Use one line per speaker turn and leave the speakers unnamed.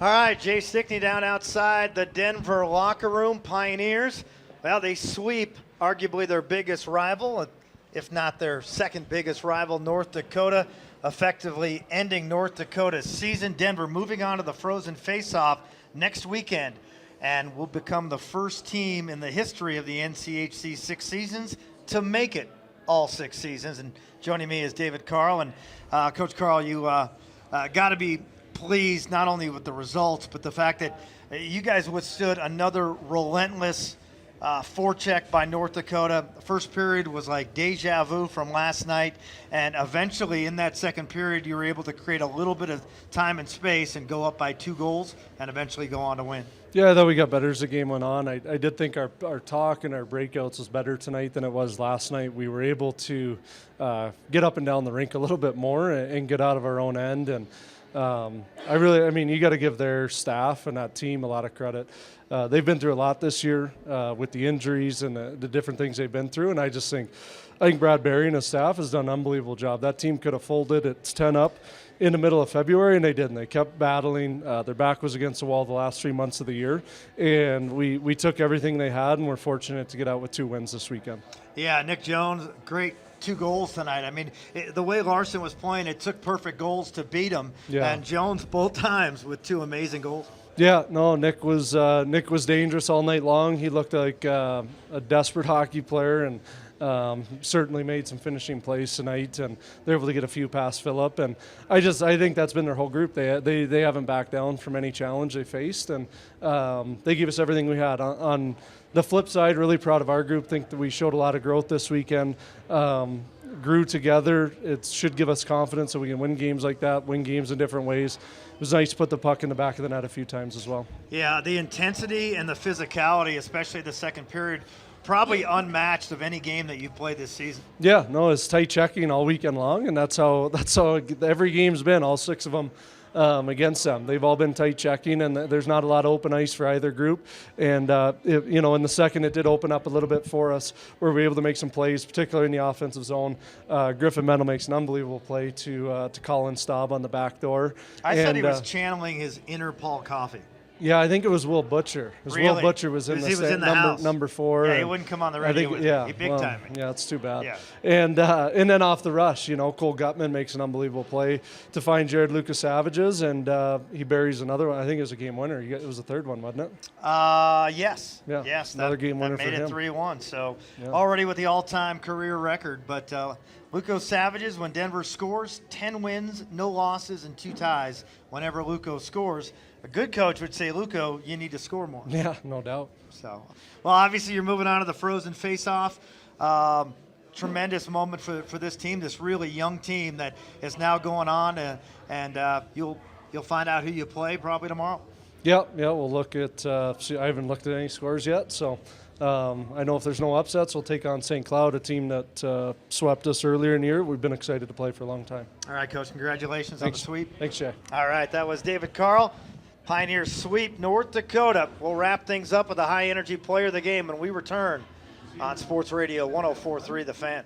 All right, Jay Stickney down outside the Denver locker room. Pioneers, well, they sweep arguably their biggest rival, if not their second biggest rival, North Dakota, effectively ending North Dakota's season. Denver moving on to the Frozen Faceoff next weekend and will become the first team in the history of the NCHC 6 seasons to make it all 6 seasons. And joining me is David Carl. And Coach Carl, you got to be pleased not only with the results, but the fact that you guys withstood another relentless forecheck by North Dakota. The first period was like deja vu from last night, and eventually in that second period you were able to create a little bit of time and space and go up by 2 goals and eventually go on to win.
Yeah, I thought we got better as the game went on. I did think our talk and our breakouts was better tonight than it was last night. We were able to get up and down the rink a little bit more and get out of our own end. And I mean, you got to give their staff and that team a lot of credit. They've been through a lot this year with the injuries and the different things they've been through. And I think Brad Berry and his staff has done an unbelievable job. That team could have folded. It's 10 up in the middle of February, and they didn't. They kept battling. Their back was against the wall the last 3 months of the year, and we took everything they had, and we're fortunate to get out with 2 wins this weekend.
Yeah, Nick Jones, great 2 goals tonight. I mean, the way Larson was playing, it took perfect goals to beat him, and Jones both times with 2 amazing goals.
Yeah, no, Nick was dangerous all night long. He looked like a desperate hockey player, and certainly made some finishing plays tonight, and they're able to get a few past Phillip. And I think that's been their whole group. They haven't backed down from any challenge they faced, and they gave us everything we had. On the flip side, really proud of our group. Think that we showed a lot of growth this weekend. Grew together. It should give us confidence that we can win games like that, win games in different ways. It was nice to put the puck in the back of the net a few times as well. Yeah,
the intensity and the physicality, especially the second period, probably unmatched of any game that you've played this season.
Yeah, no, it's tight checking all weekend long, and that's how every game's been, all 6 of them against them. They've all been tight checking, and there's not a lot of open ice for either group. And, in the second, it did open up a little bit for us where we were able to make some plays, particularly in the offensive zone. Griffin Mendel makes an unbelievable play to Colin Staub on the back door.
I thought he was channeling his inner Paul Coffey.
Yeah, I think it was Will Butcher.
Really?
Will Butcher was in the
house.
Number 4.
Yeah, he wouldn't come on the radio with me. He big time.
Yeah, it's too bad.
Yeah.
And then off the rush, Cole Gutman makes an unbelievable play to find Jared Lucas Savages, and he buries another one. I think it was a game winner. It was the 3rd one, wasn't it?
Yes.
Yeah.
Yes.
Another game winner for him.
Made it 3-1. So already with the all-time career record. But Luco Savages, when Denver scores, 10 wins, no losses, and 2 ties whenever Luco scores. A good coach would say, Luco, you need to score more.
Yeah, no doubt.
So, well, obviously you're moving on to the Frozen Faceoff. Tremendous moment for this team, this really young team that is now going on, and you'll find out who you play probably tomorrow.
Yeah, we'll look at. I haven't looked at any scores yet, so I know if there's no upsets, we'll take on St. Cloud, a team that swept us earlier in the year. We've been excited to play for a long time.
All right, Coach, congratulations on the sweep.
Thanks, Jay.
All right, that was David Carl. Pioneers sweep North Dakota. We'll wrap things up with a high-energy player of the game when we return on Sports Radio 104.3 The Fan.